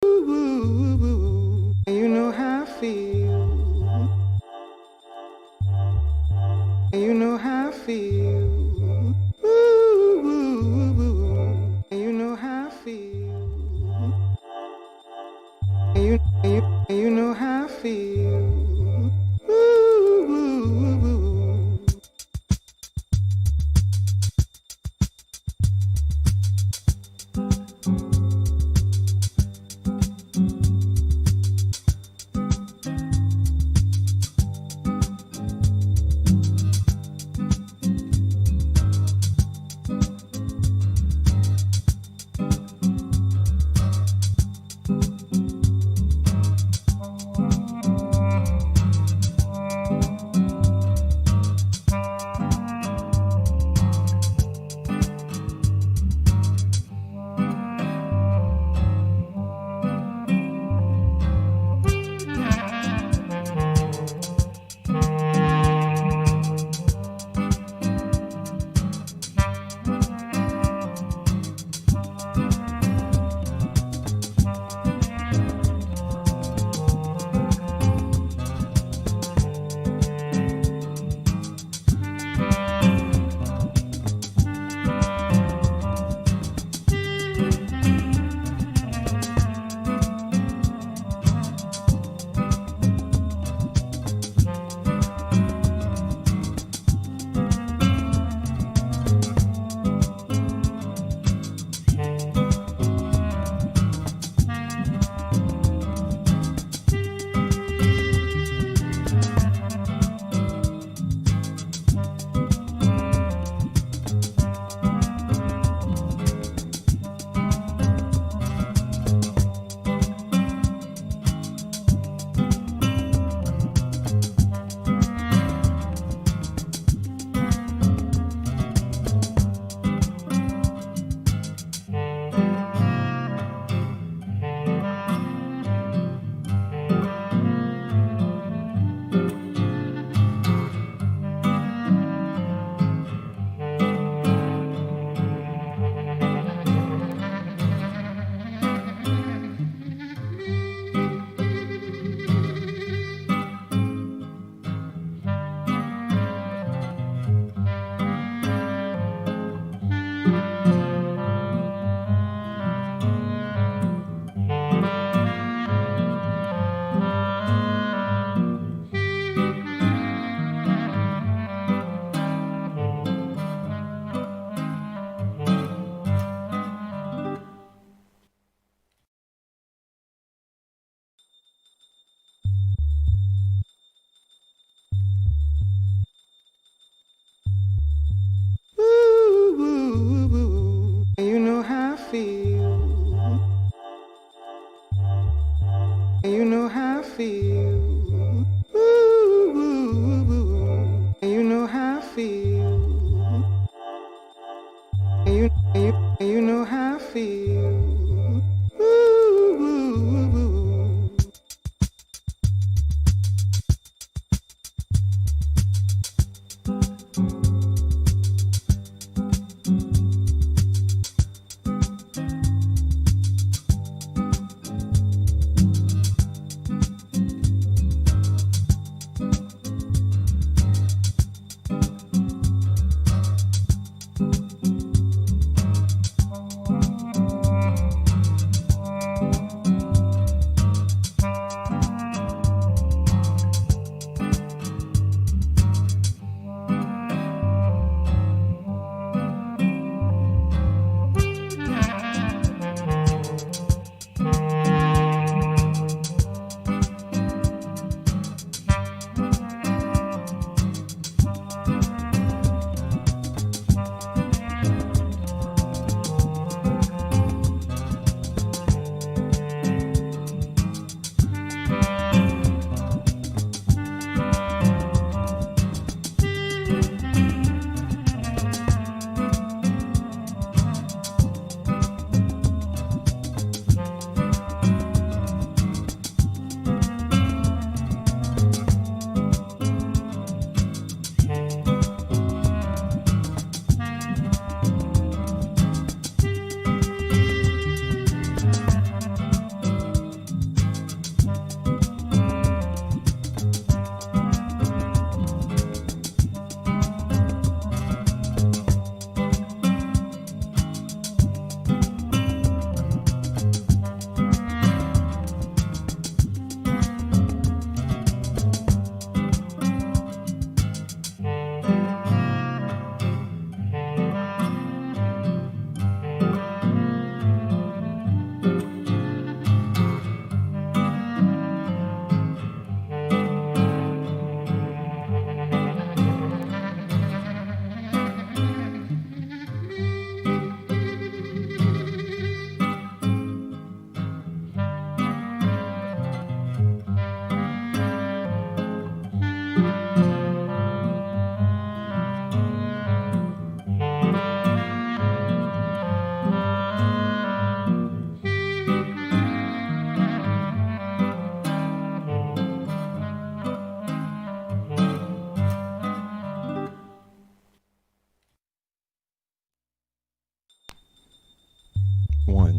You know how I feel. You know how I feel. You know how I feel. You know how I feel. You know how I feel. You know how I feel. You know how I feel. You know how I feel.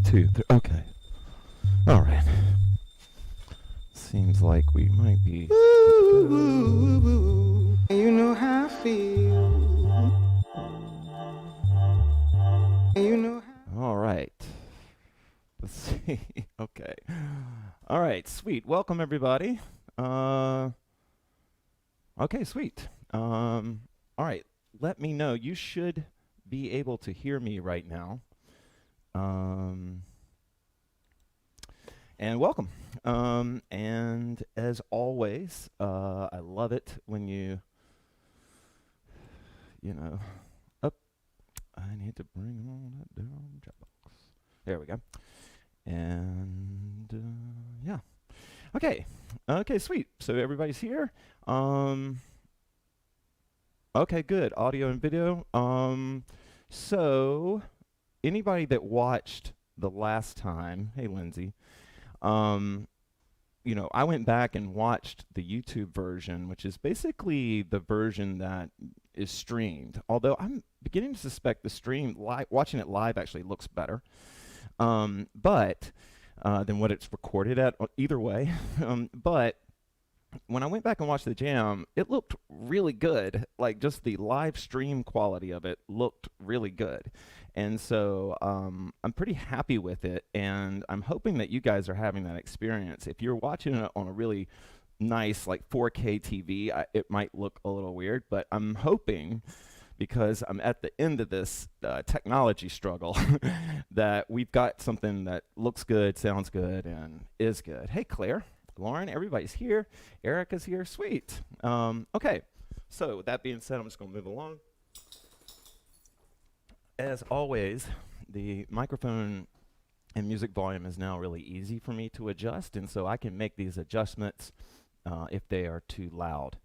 2, 3. Okay. All right. Seems like we might be. Ooh, you know how I feel. You know how. All right. Let's see. Okay. All right. Sweet. Welcome everybody. Okay. Sweet. All right. Let me know. You should be able to hear me right now. And welcome. And as always, I love it when you know, up. I need to bring all that down. Dropbox. There we go. And yeah. Okay. Okay, sweet. So everybody's here. Okay, good. Audio and video. So anybody that watched the last time, hey Lindsay, you know, I went back and watched the YouTube version, which is basically the version that is streamed. Although I'm beginning to suspect the stream, watching it live actually looks better. But than what it's recorded at, either way. But when I went back and watched the jam, it looked really good. Like just the live stream quality of it looked really good. And so I'm pretty happy with it. And I'm hoping that you guys are having that experience. If you're watching it on a really nice like 4K TV, it might look a little weird, but I'm hoping, because I'm at the end of this technology struggle, that we've got something that looks good, sounds good, and is good. Hey, Claire, Lauren, everybody's here. Erica's here. Sweet. Okay, so with that being said, I'm just going to move along. As always, the microphone and music volume is now really easy for me to adjust, and so I can make these adjustments if they are too loud.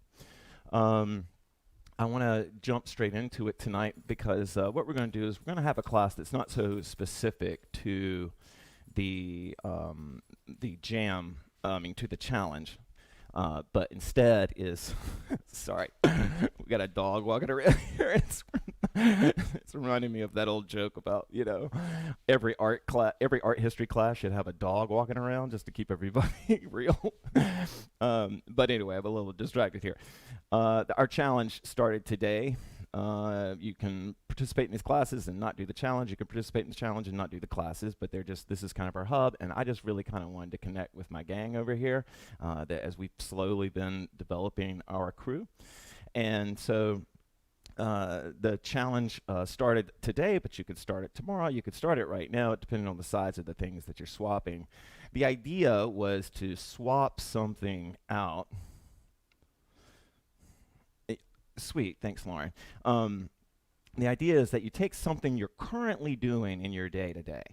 I want to jump straight into it tonight because what we're going to do is we're going to have a class that's not so specific to the jam, to the challenge, but instead is, sorry, we got a dog walking around here. It's reminding me of that old joke about, you know, every art history class should have a dog walking around just to keep everybody real. But anyway, I'm a little distracted here. Our challenge started today. You can participate in these classes and not do the challenge. You can participate in the challenge and not do the classes, but this is kind of our hub, and I just really kind of wanted to connect with my gang over here that as we've slowly been developing our crew. And so the challenge started today, but you could start it tomorrow. You could start it right now, depending on the size of the things that you're swapping. The idea was to swap something out. Sweet, thanks, Lauren. The idea is that you take something you're currently doing in your day-to-day,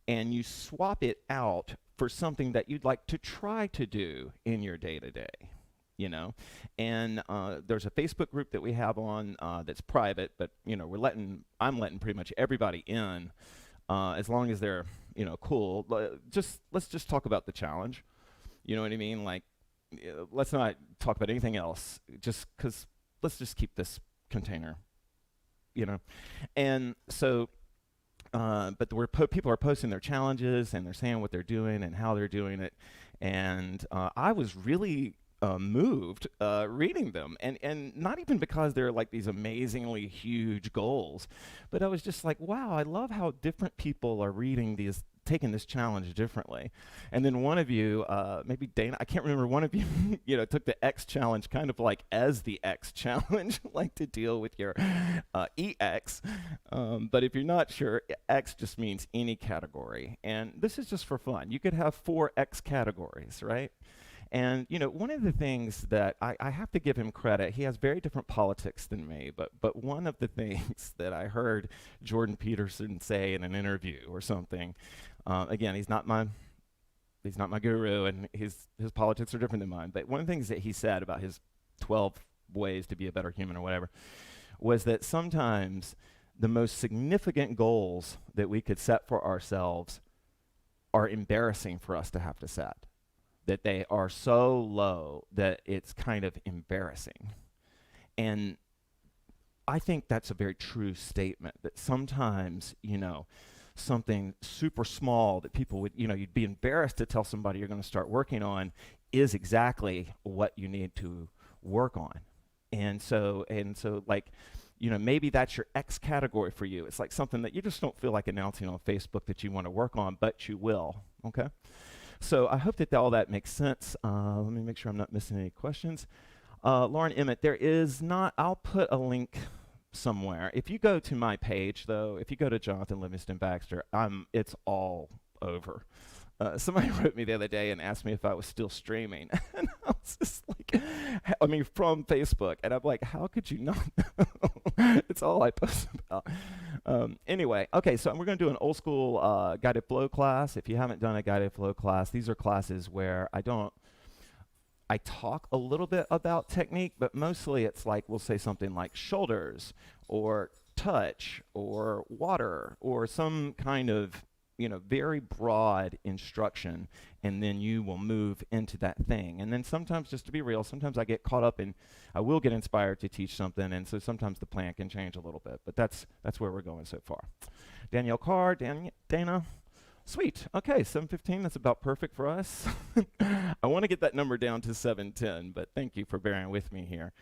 and you swap it out for something that you'd like to try to do in your day-to-day. You know, and there's a Facebook group that we have on that's private, but you know, I'm letting pretty much everybody in, as long as they're, you know, cool. Let's just talk about the challenge. You know what I mean? Like, let's not talk about anything else. Just because let's just keep this container. You know, and so. But people are posting their challenges and they're saying what they're doing and how they're doing it, and I was really moved reading them, and not even because they're like these amazingly huge goals, but I was just like, wow, I love how different people are taking this challenge differently. And then one of you, maybe Dana, I can't remember, one of you, you know, took the X challenge kind of like as the X challenge, like to deal with your EX. But if you're not sure, X just means any category, and this is just for fun. You could have 4 X categories, right? And, you know, one of the things that I have to give him credit, he has very different politics than me, but one of the things that I heard Jordan Peterson say in an interview or something, again, he's not my guru, and his politics are different than mine, but one of the things that he said about his 12 ways to be a better human or whatever was that sometimes the most significant goals that we could set for ourselves are embarrassing for us to have to set. That they are so low that it's kind of embarrassing. And I think that's a very true statement, that sometimes, you know, something super small that people would, you'd be embarrassed to tell somebody you're going to start working on is exactly what you need to work on. And so like, maybe that's your X category for you. It's like something that you just don't feel like announcing on Facebook that you want to work on, but you will, okay? So I hope that all that makes sense. Let me make sure I'm not missing any questions. Lauren Emmett, there is not, I'll put a link somewhere. If you go to my page, though, if you go to Jonathan Livingston Baxter, it's all over. Somebody wrote me the other day and asked me if I was still streaming. And I was just like, from Facebook. And I'm like, how could you not know? It's all I post about. Anyway, okay, so we're going to do an old school guided flow class. If you haven't done a guided flow class, these are classes where I talk a little bit about technique, but mostly it's like we'll say something like shoulders or touch or water or some kind of very broad instruction, and then you will move into that thing. And then sometimes, just to be real, sometimes I get caught up and I will get inspired to teach something, and so sometimes the plan can change a little bit, but that's where we're going so far. Danielle Carr, Dana, sweet. Okay, 7:15, that's about perfect for us. I want to get that number down to 7:10, but thank you for bearing with me here.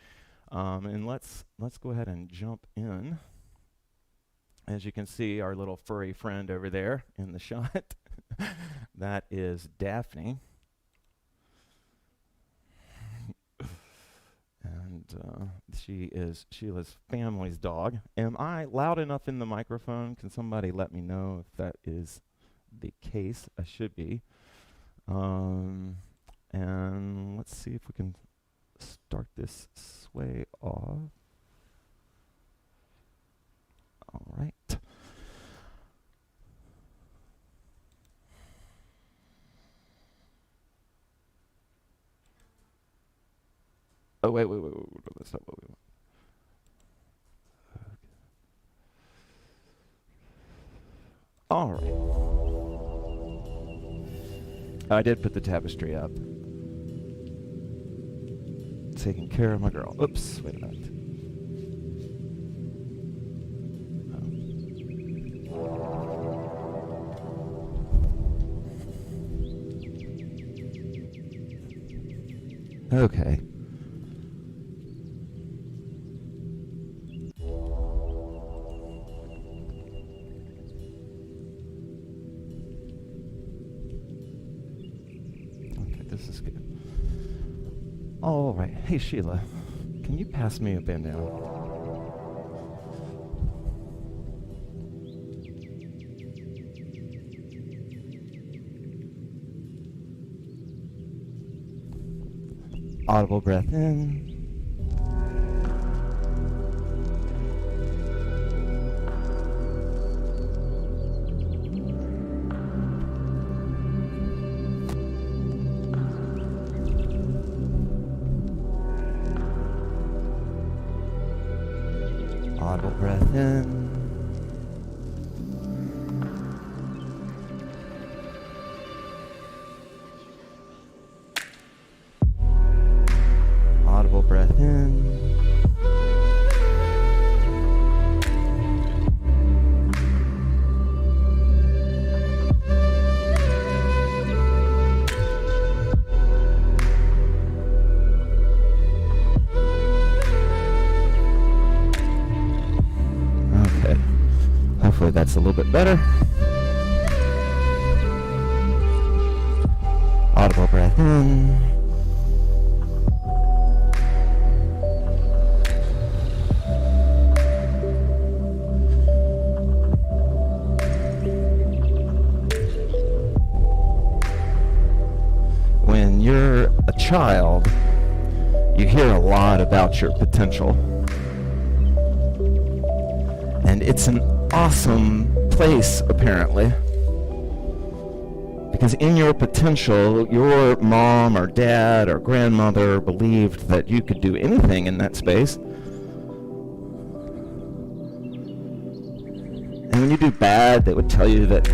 And let's go ahead and jump in. As you can see, our little furry friend over there in the shot, that is Daphne. And she is Sheila's family's dog. Am I loud enough in the microphone? Can somebody let me know if that is the case? I should be. And let's see if we can start this sway off. All right. Oh, wait. That's not what we want. Okay. All right. I did put the tapestry up. Taking care of my girl. Oops, wait a minute. Okay. Okay, this is good. All right. Hey, Sheila, can you pass me a bandana? Audible breath in. Audible breath in. Audible breath in. Okay. Hopefully that's a little bit better. Audible breath in. When you're a child, you hear a lot about your potential. And it's an awesome place, apparently. Because in your potential, your mom or dad or grandmother believed that you could do anything in that space. And when you do bad, they would tell you that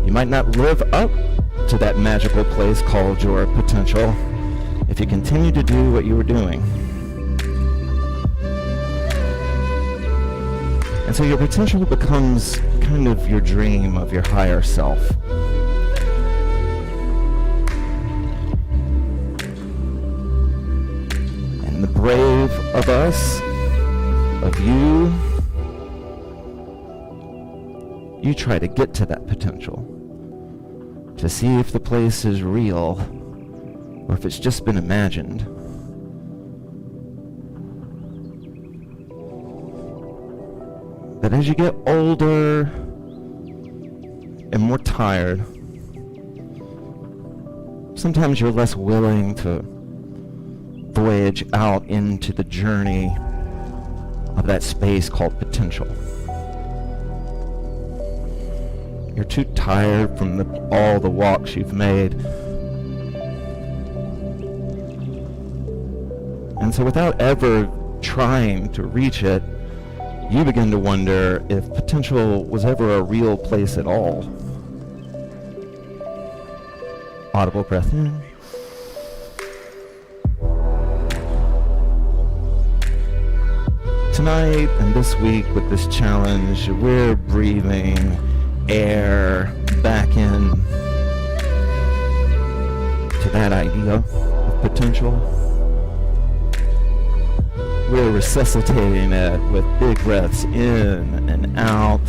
you might not live up to that magical place called your potential if you continue to do what you were doing. And so your potential becomes kind of your dream of your higher self. And the brave of us, of you try to get to that potential, to see if the place is real or if it's just been imagined. But as you get older and more tired, sometimes you're less willing to voyage out into the journey of that space called potential. You're too tired from all the walks you've made. And so without ever trying to reach it, you begin to wonder if potential was ever a real place at all. Audible breath in. Tonight and this week with this challenge, we're breathing air back in to that idea of potential. We're resuscitating it with big breaths in and out,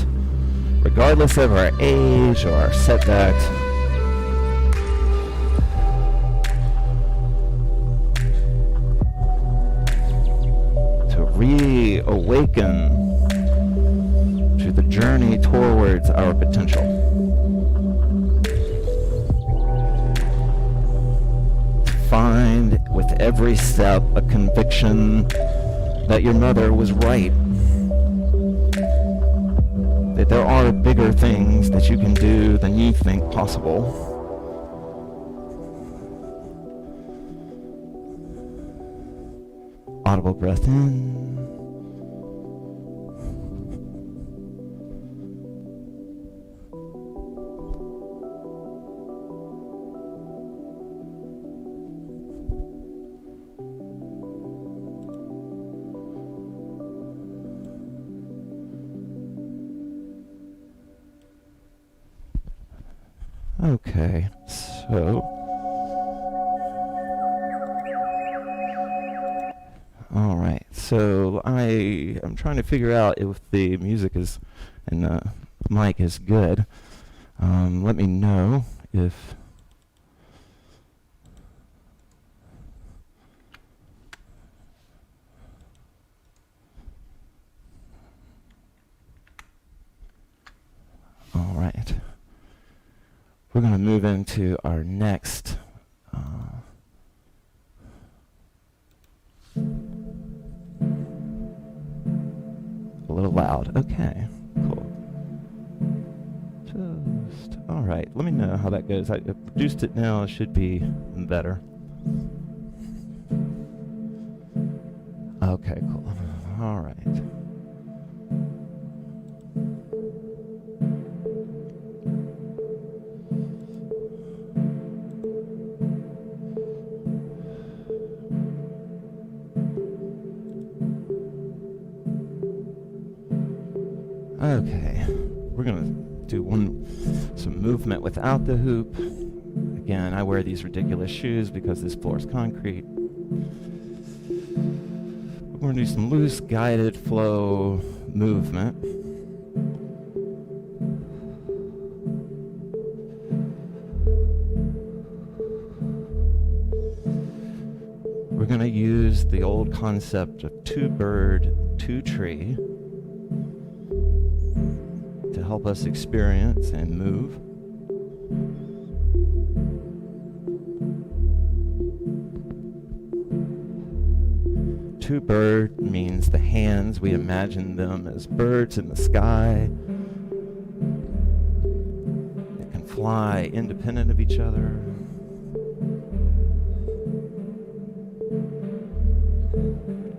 regardless of our age or our setbacks. To reawaken to the journey towards our potential. To find with every step a conviction that your mother was right. That there are bigger things that you can do than you think possible. Audible breath in. Okay, so all right, so I am trying to figure out if the music is and the mic is good. Let me know if all right. We're going to move into our next a little loud. Okay, cool. Just all right. Let me know how that goes. I produced it now. It should be better. Okay, cool. All right. Okay, we're gonna do some movement without the hoop. Again, I wear these ridiculous shoes because this floor is concrete. We're gonna do some loose guided flow movement. We're gonna use the old concept of two bird, two tree to help us experience and move. Two bird means the hands, we imagine them as birds in the sky that can fly independent of each other.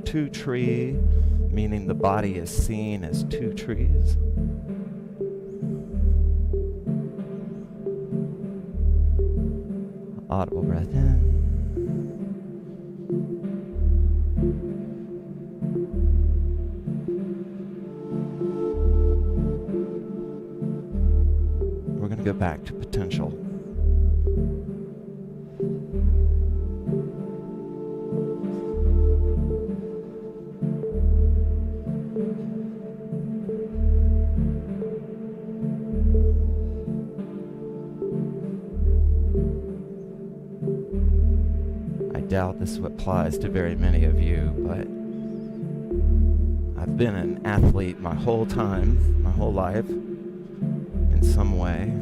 Two tree, meaning the body is seen as two trees. Audible breath in. go back to potential. I doubt this applies to very many of you, but I've been an athlete my whole time, my whole life, in some way.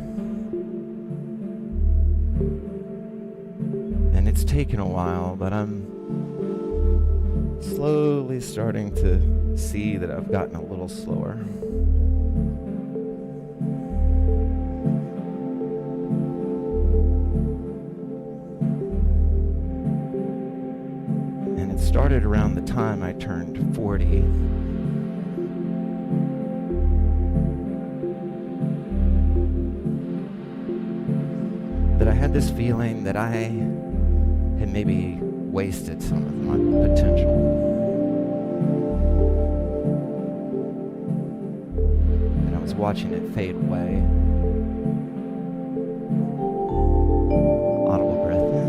And it's taken a while, but I'm slowly starting to see that I've gotten a little slower. And it started around the time I turned 40. That I had this feeling that I had maybe wasted some of my potential. And I was watching it fade away. Audible breath in.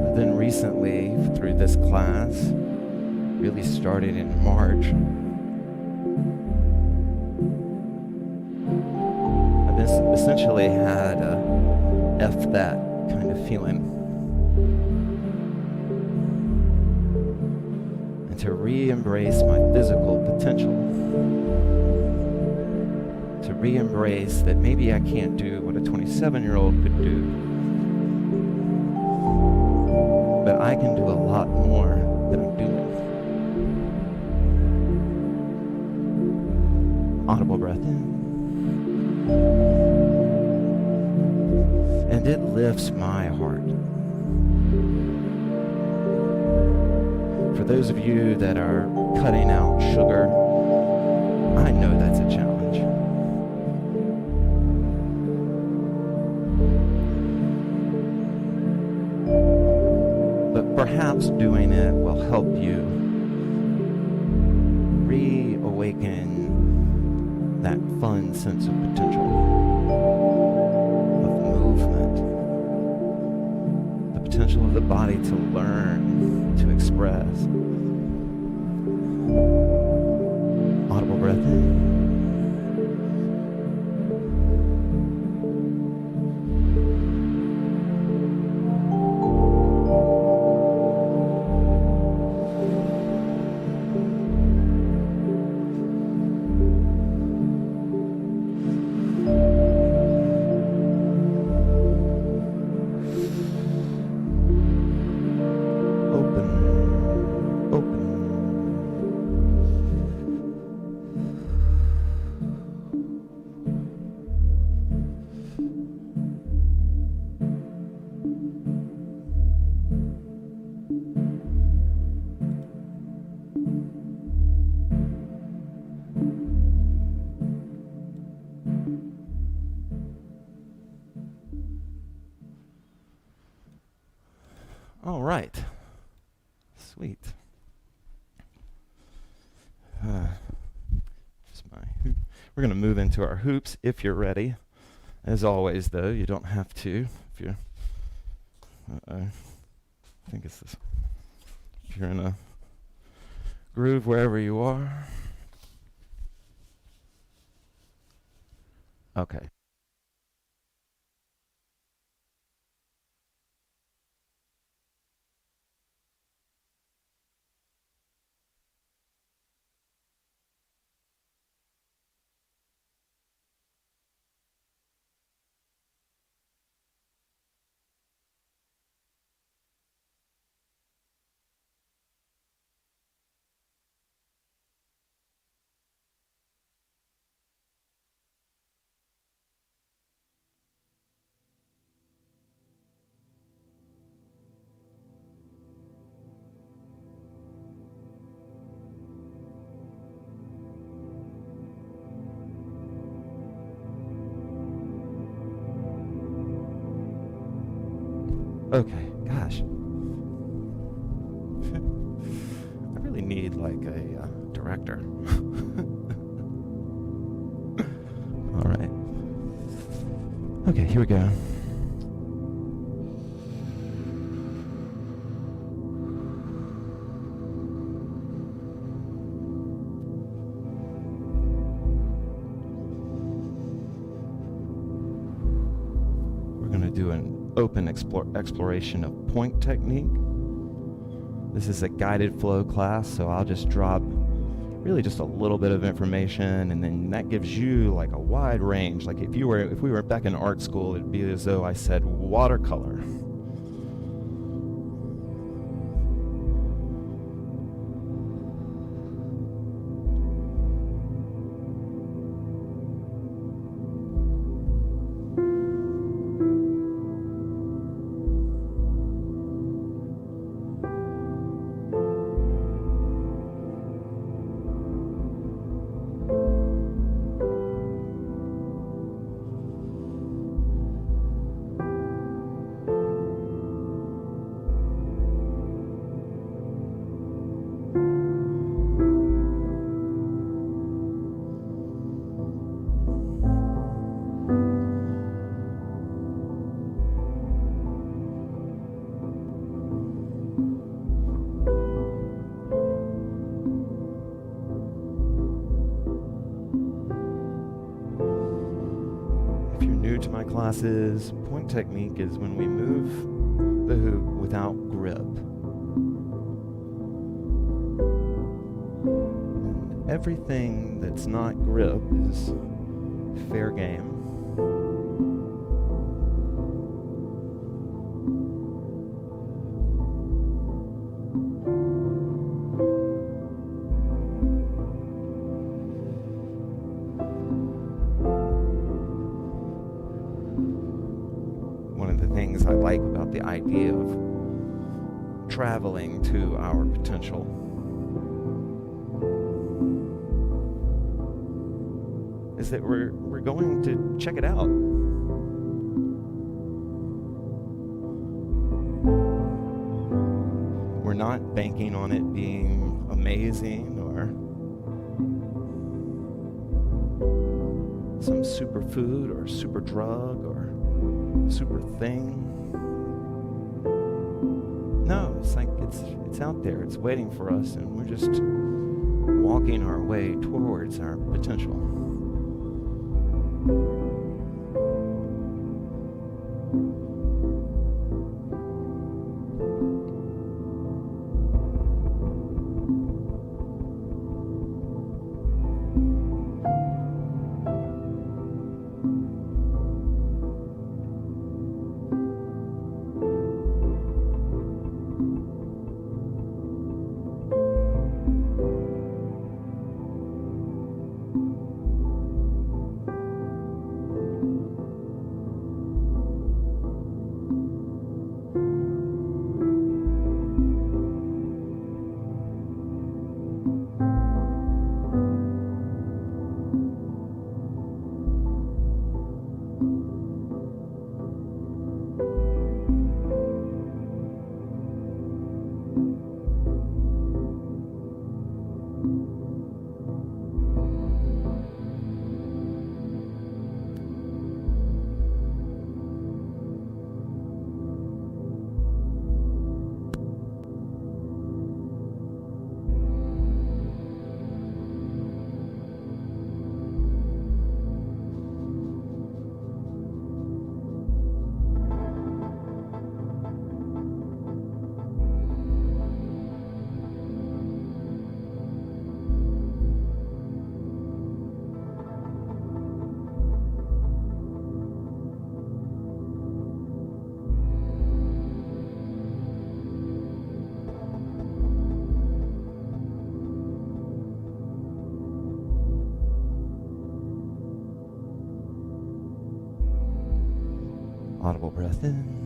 But then recently, through this class, really started in March, I've essentially had a F that kind of feeling. And to re-embrace my physical potential. To re-embrace that maybe I can't do what a 27-year-old could do, but I can do a lot more than I'm doing. Audible breath in. And it lifts my heart. For those of you that are cutting out sugar, I know that's a challenge. But perhaps doing it will help you reawaken that fun sense of potential, of movement, the potential of the body to learn, to express. Audible breath in. All right. Sweet. We're going to move into our hoops if you're ready. As always, though, you don't have to. If you're, I think it's this. If you're in a groove wherever you are. Okay. Okay, gosh. a director. All right. Okay, here we go. We're going to do an open exploration of point technique. This is a guided flow class, so I'll just drop really just a little bit of information, and then that gives you like a wide range. Like if we were back in art school, it'd be as though I said watercolor. If you're new to my classes, point technique is when we move the hoop without grip. And everything that's not grip is fair game. One of the things I like about the idea of traveling to our potential is that we're going to check it out. We're not banking on it being amazing or some superfood or super drug or super thing. No, it's like it's out there, it's waiting for us, and we're just walking our way towards our potential. Audible breath in.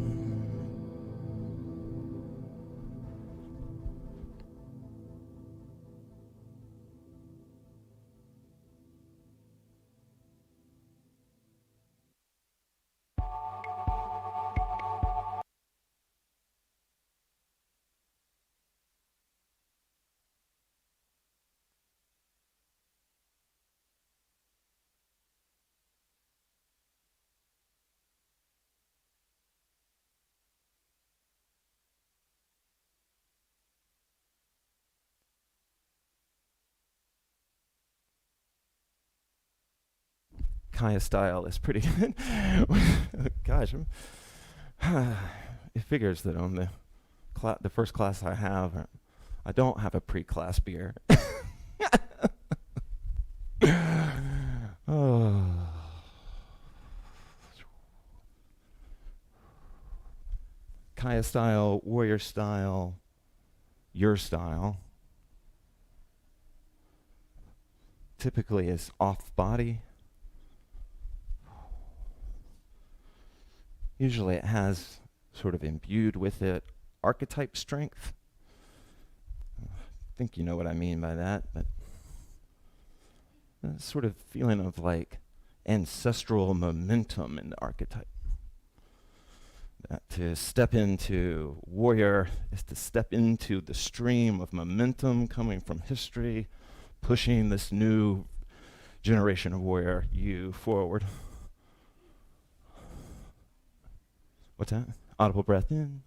Kaya style is pretty good. Gosh, it figures that on the first class I have, I don't have a pre-class beer. Oh. Kaya style, warrior style, your style. Typically is off body. Usually it has sort of imbued with it archetype strength. I think you know what I mean by that, but sort of feeling of like ancestral momentum in the archetype. That to step into warrior is to step into the stream of momentum coming from history, pushing this new generation of warrior you forward. What's that? Audible breath in.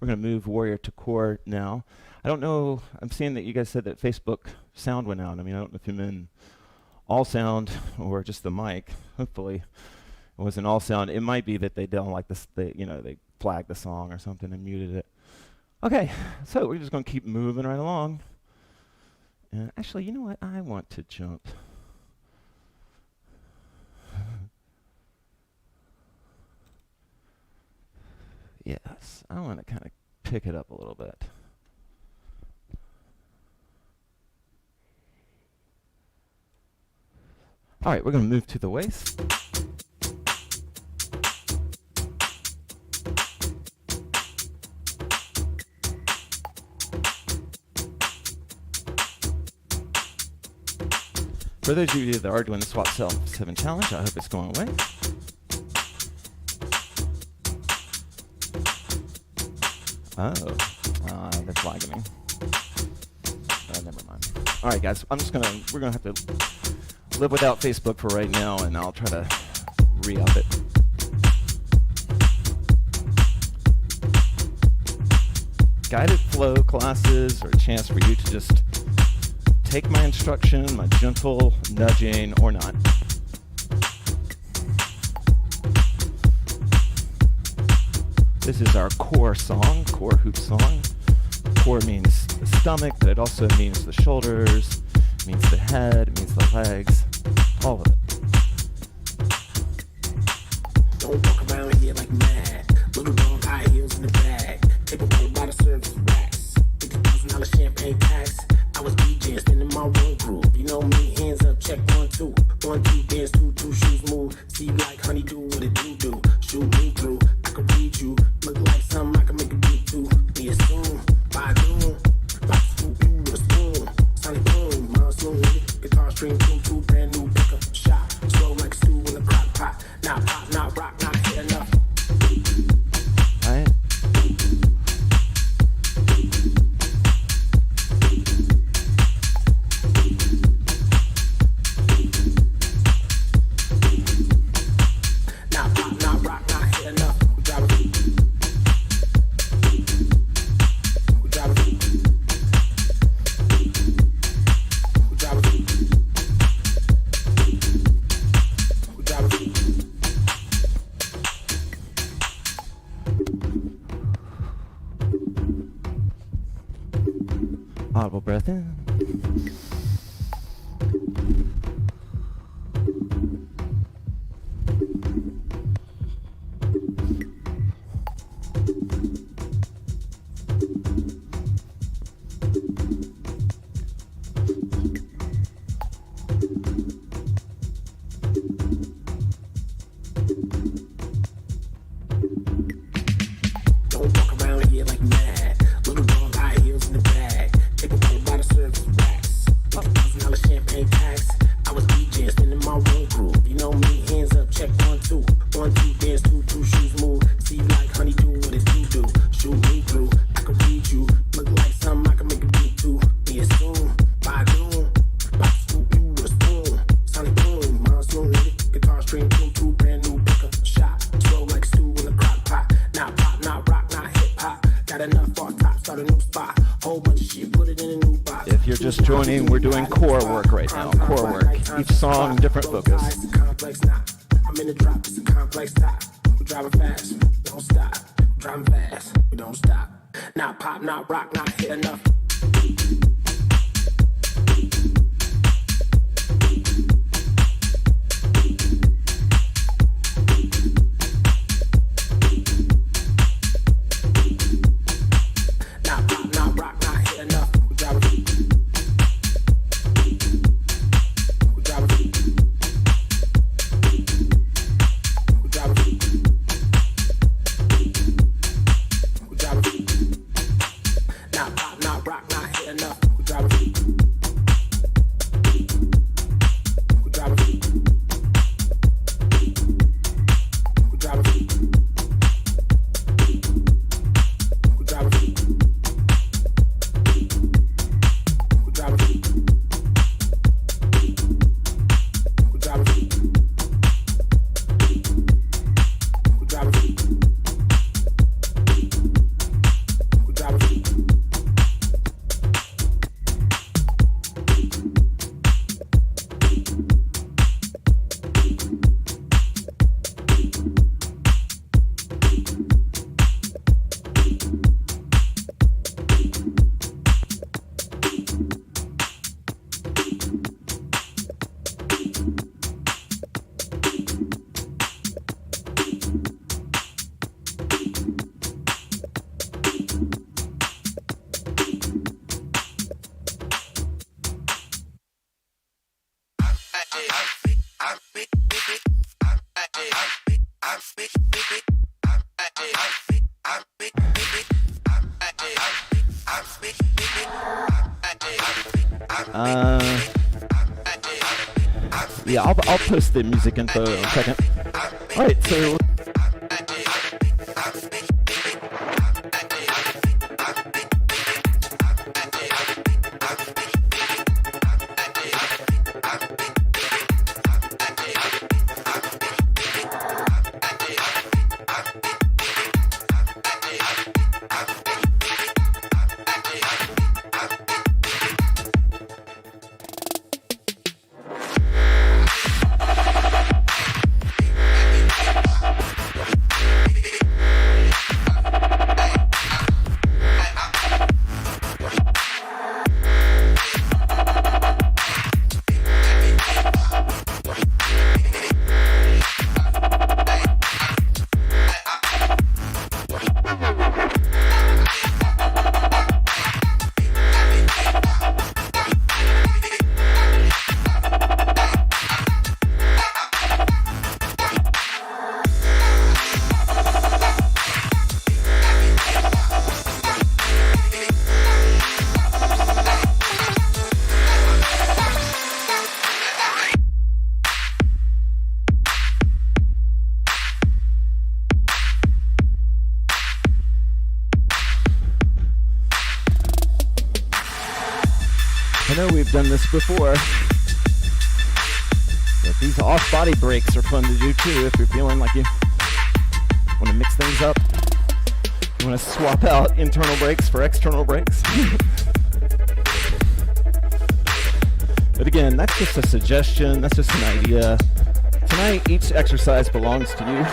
We're going to move Warrior to core now. I don't know, I'm seeing that you guys said that Facebook sound went out. I mean, I don't know if you meant all sound or just the mic. Hopefully it wasn't all sound. It might be that they don't like this, they flagged the song or something and muted it. Okay, so we're just going to keep moving right along. And actually, you know what? I want to jump. Yes, I want to kind of pick it up a little bit. All right, we're going to move to the waist. For those of you that are doing the Swap Cell 7 challenge, I hope it's going away. They're flagging me. Never mind. All right, guys, we're gonna have to live without Facebook for right now, and I'll try to re-up it. Guided flow classes are a chance for you to just take my instruction, my gentle nudging, or not. This is our core song, core hoop song. Core means the stomach, but it also means the shoulders, it means the head, it means the legs, all of it. Don't walk around here like mad. Little dog, high heels in the bag. Take a walk by the service racks. $50,000 champagne tax. I was DJing, spinning my own groove. You know me, hands up, check 1, 2. 1, 2, dance, 2, 2, shoes move. See you like honey, do what it do. Shoot me through, I can read you. Look like something I can make a beat to. Be a spoon, by doom. Like scoop you with a spoon. Sonic boom, monsoon, guitar string, 2, brand new pickup shot. Slow like stew in the crock pot. Not pop, not rock, not hit enough. All right. Audible breath in. Don't walk around here like mad. Little dog, high heels in the bag. Take a walk by the service racks. $50,000 champagne tax. I was DJing, spinning my own groove. You know me, hands up, check 1, 2. 1, 2, dance, 2, 2, shoes move. See you like honey, do what it do. Shoot me through, I can read you. Look like something I can make a beat to. Be a spoon, by doom. Like scoop you with a spoon. Sonic boom, monsoon, guitar string, 2, brand new pickup shot. Slow like stew in the crock pot. Not pop, not rock, not hip hop. Got enough for top, start a new spot. Whole bunch of shit, put it in a new box. If you're just joining, we're doing core work right now. Core work. Each song, different focus. Complex now. I'm in the drop, it's a complex top. We're driving fast, we don't stop. Driving fast, we don't stop. Not pop, not rock, not hit enough. Not pop, not rock, not hit enough. We're driving. We're driving. We're driving. We're driving. Not pop, not rock, not hit enough. Uh, yeah, I'll post the music info in a second. All right, so. I know we've done this before, but these off-body breaks are fun to do too if you're feeling like you want to mix things up. You want to swap out internal breaks for external breaks. But again, that's just a suggestion, that's just an idea. Tonight, each exercise belongs to you.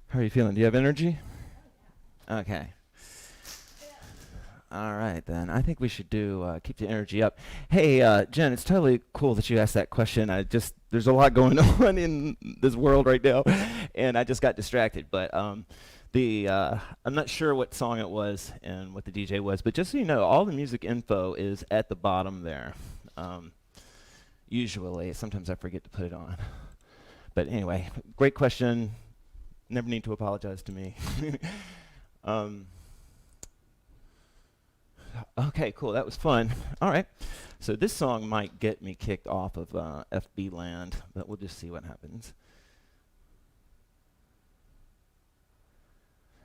How are you feeling? Do you have energy? Okay. All right, then. I think we should do keep the energy up. Hey, Jen, it's totally cool that you asked that question. There's a lot going on in this world right now, and I just got distracted. But I'm not sure what song it was and what the DJ was, but just so you know, all the music info is at the bottom there. Usually, sometimes I forget to put it on. But anyway, great question. Never need to apologize to me. Okay, cool. That was fun. All right. So this song might get me kicked off of FB land, but we'll just see what happens.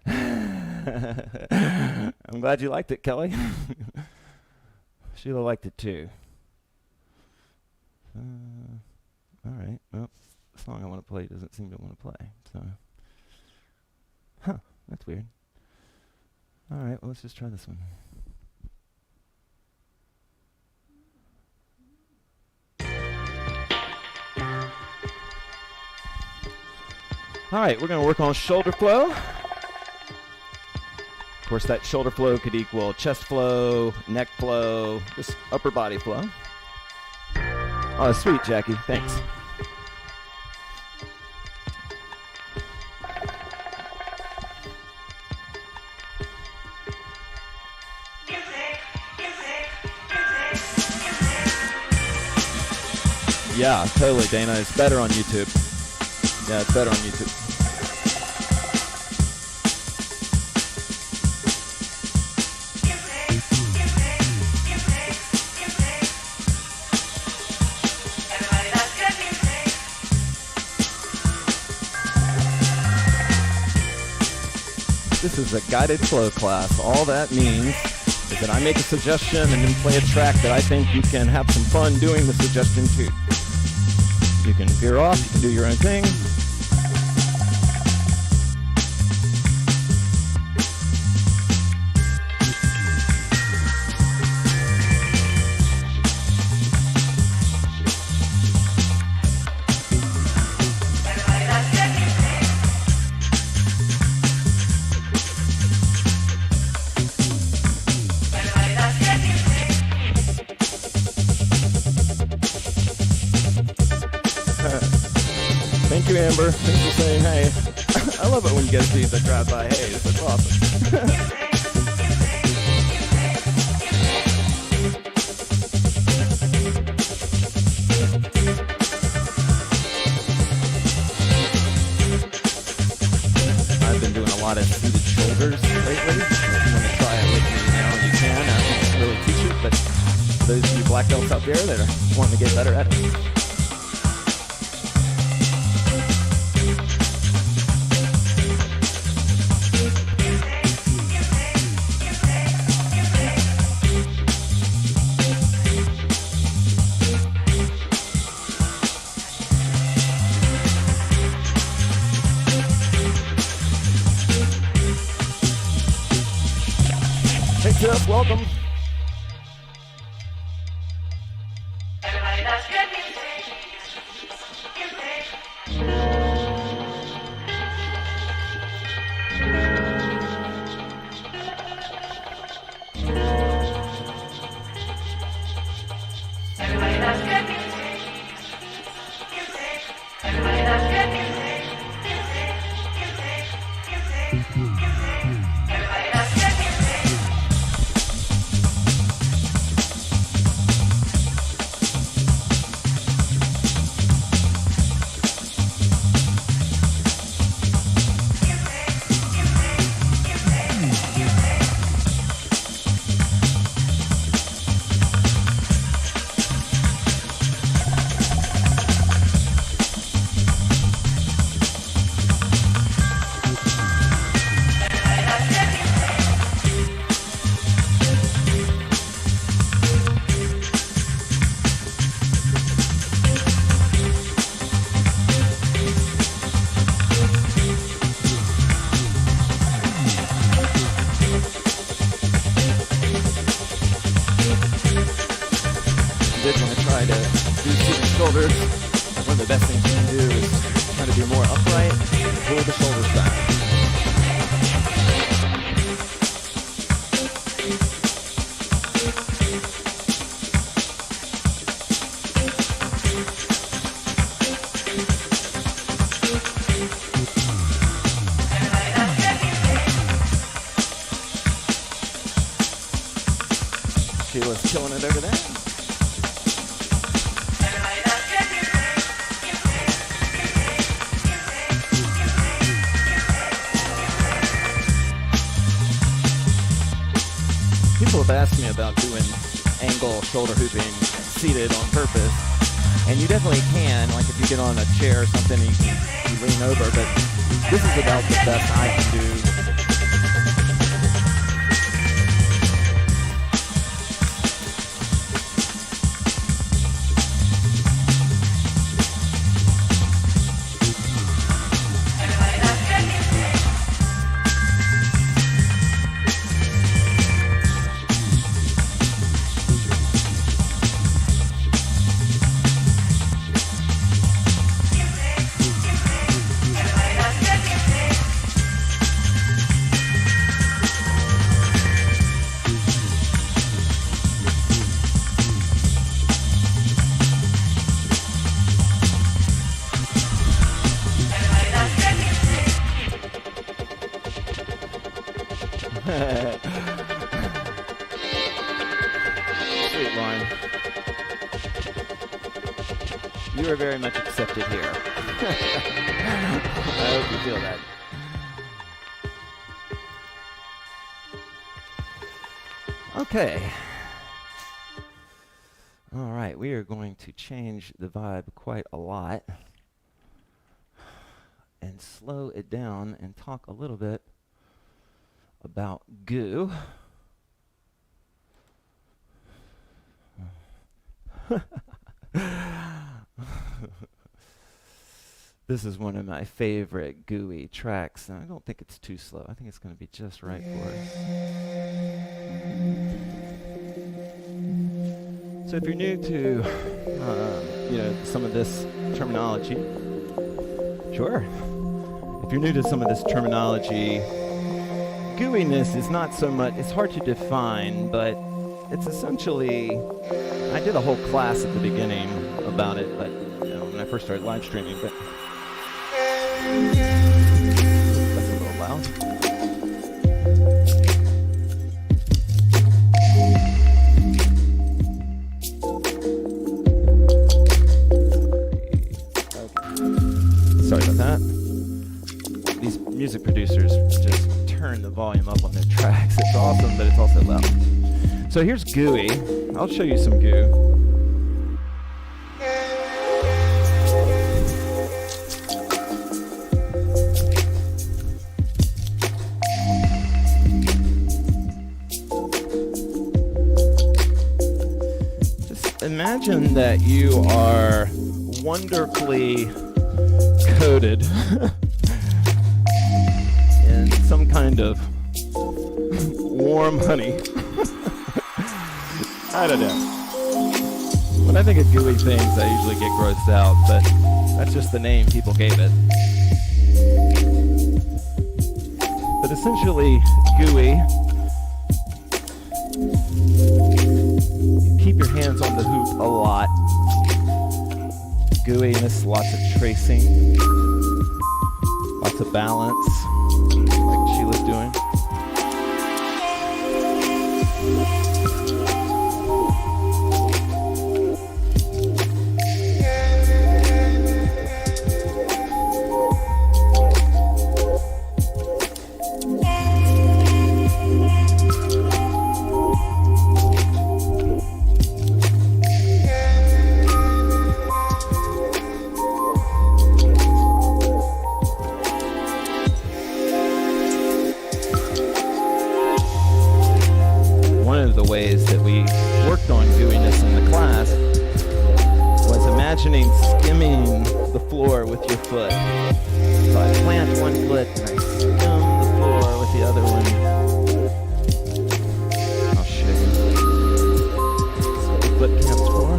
I'm glad you liked it, Kelly. Sheila liked it too. All right. Well, the song I want to play doesn't seem to want to play. So, that's weird. All right. Well, let's just try this one. All right, we're going to work on shoulder flow. Of course, that shoulder flow could equal chest flow, neck flow, just upper body flow. Oh, sweet, Jackie. Thanks. Yeah, totally, Dana. It's better on YouTube. Yeah, it's better on YouTube. This is a guided flow class. All that means is that I make a suggestion and then play a track that I think you can have some fun doing the suggestion to. You can veer off, you can do your own thing. Thank you, Amber. Thanks for saying hey. I love it when you get these that drive by. Hey, that's awesome. I've been doing a lot of seated shoulders lately. If you want to try it with me now, you can. I can't really teach you, but those of you black belts out there that are wanting to get better at it. Hey, Jeff, welcome. Did want to try to do seated shoulders. One of the best things you can do is try to be more upright and pull the shoulders back. Sheila's killing it over there. people ask me about doing angle shoulder hooping seated on purpose, and you definitely can. Like if you get on a chair or something, you lean over. But this is about the best I can do. Sweet Lauren. You are very much accepted here. I hope you feel that. Okay. All right, we are going to change the vibe quite a lot and slow it down and talk a little bit about goo. This is one of my favorite gooey tracks, and I don't think it's too slow. I think it's going to be just right for us. So if you're new to some of this terminology, sure. If you're new to some of this terminology, gooiness is not so much, it's hard to define, but it's essentially, I did a whole class at the beginning about it, but when I first started live streaming, but that's a little loud. Sorry about that. These music producers just turn the volume up on their tracks. It's awesome, but it's also loud. So here's gooey. I'll show you some goo. Just imagine that you are wonderfully coated in some kind of warm honey. I don't know. When I think of gooey things, I usually get grossed out, but that's just the name people gave it. But essentially, gooey, you keep your hands on the hoop a lot. Gooiness, lots of tracing, lots of balance, like Sheila's doing. Ways that we worked on gooiness in the class was imagining skimming the floor with your foot. So I plant one foot and I skim the floor with the other one. I'll show you. That's what the foot counts for.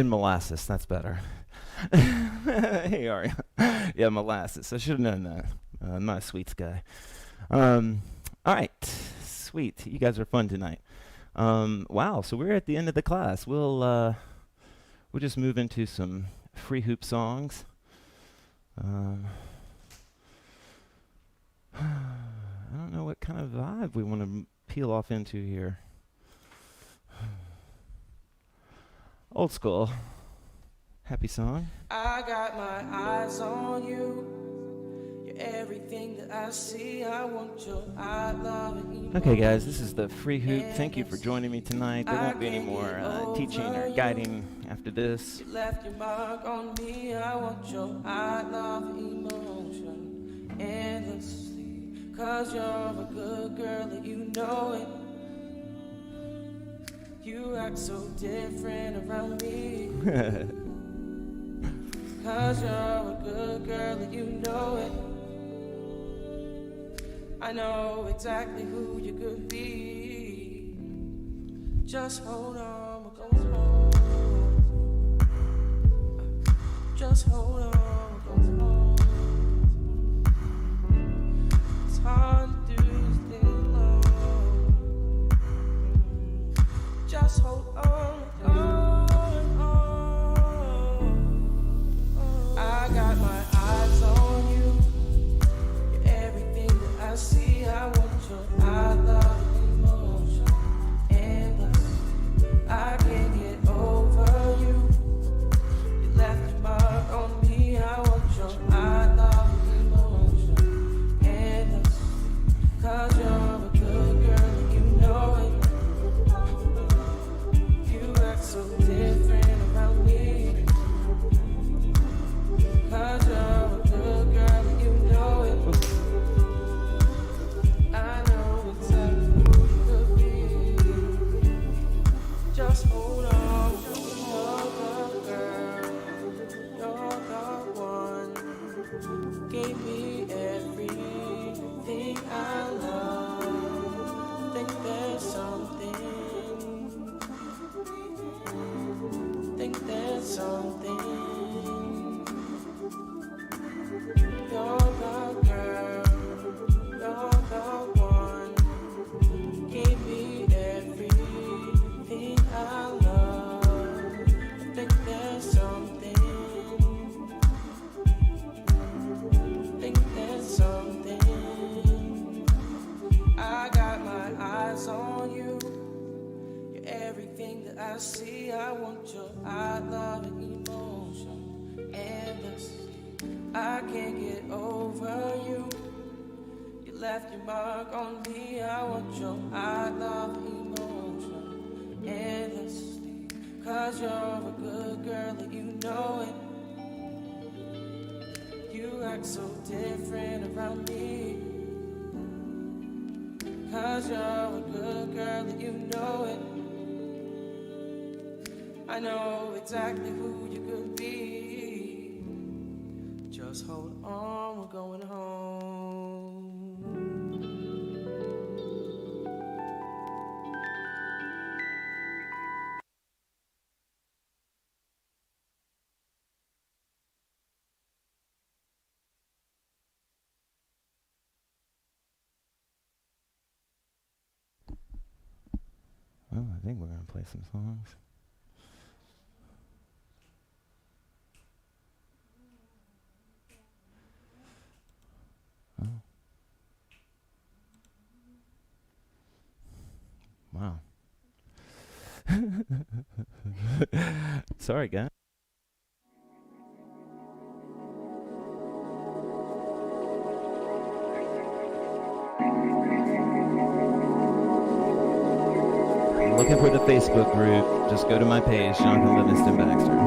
In molasses, that's better. Hey, Aria. Yeah, molasses. I should have known that. I'm not a sweets guy. All right, sweet. You guys are fun tonight. Wow, so we're at the end of the class. We'll just move into some free hoop songs. I don't know what kind of vibe we want to peel off into here. Old school. Happy song. I got my eyes on you. You're everything that I see. I want your love and emotion. Okay, guys, this is the free hoop. Thank you for joining me tonight. There won't be any more teaching or guiding after this. You left your mark on me. I want your love and emotion endlessly. 'Cause you're a good girl and you know it. You act so different around me. 'Cause you're a good girl and you know it. I know exactly who you could be. Just hold on, we're going home. Just hold on, we're going home. It's hard to do this thing alone. Just hold on, I got my eyes on you. You're everything that I see. I want your love and emotion endless. I can't get over you. You left your mark on me. I want your love and emotion endless. 'Cause you're a good girl and you know it. You act so different around me. 'Cause you're a good girl and you know it. I know exactly who you could be. Just hold on, you're the girl. You're the one. Gave me everything I love. Think there's something. Think there's something. You're the girl, you're the one. Gave me everything I love. I think there's something. Think there's something. I got my eyes on you. You're everything that I see. I want your love and emotion endless. I can't get over you. You left your mark on me. I want your love and emotion endlessly. 'Cause you're a good girl and you know it. You act so different around me. 'Cause you're a good girl and you know it. I know exactly who you could be. Just hold on, we're going home. Well, I think we're going to play some songs. Oh. Wow. Sorry, guys. Looking for the Facebook group, just go to my page, Jonathan Livingston Baxter.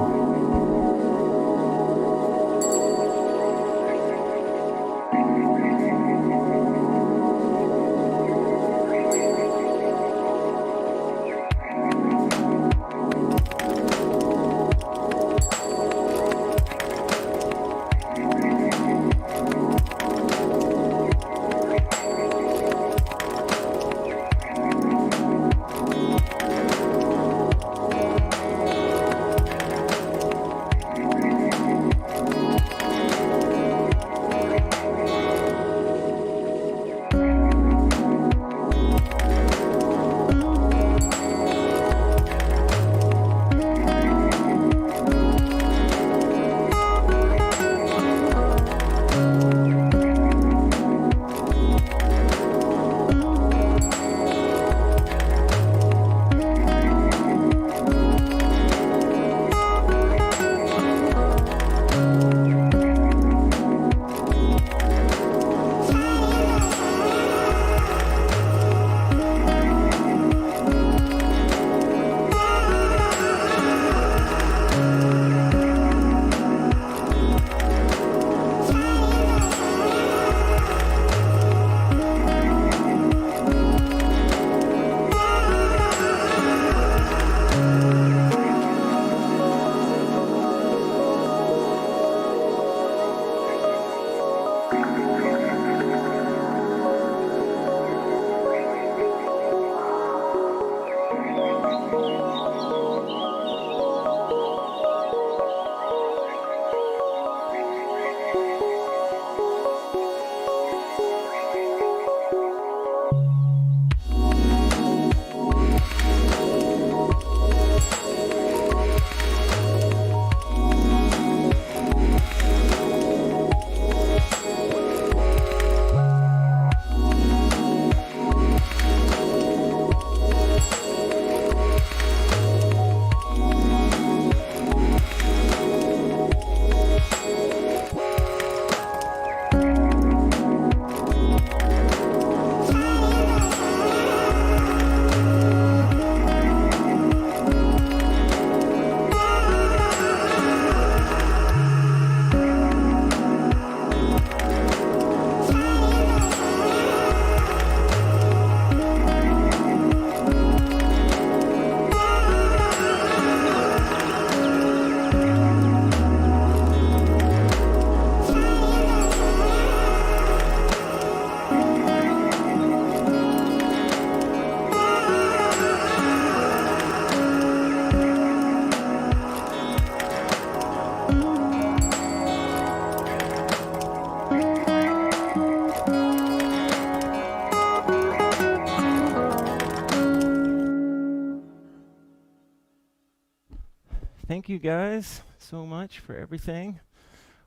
thank you guys so much for everything.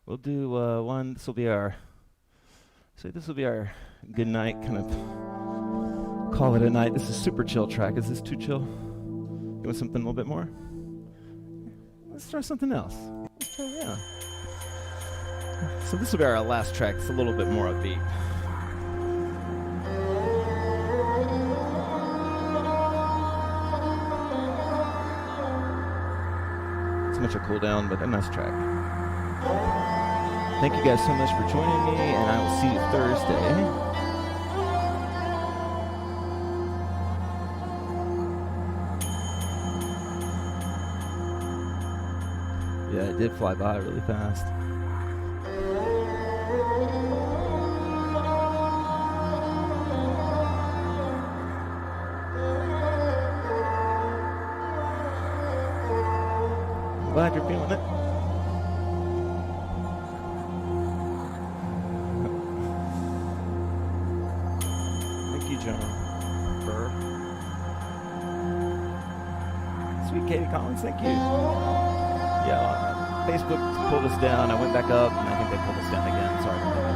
We'll do one. This will be our good night, kind of call it a night. This is super chill track. Is this too chill? You want something a little bit more? Let's try something else. Yeah. So this will be our last track. It's a little bit more upbeat. It's much a cool down, but a nice track. Thank you guys so much for joining me, and I will see you Thursday. Yeah, it did fly by really fast. I'm glad you're feeling it. Thank you, John. Burr. Sweet Katie Collins, thank you. Yeah, Facebook pulled us down. I went back up, and I think they pulled us down again. Sorry about that.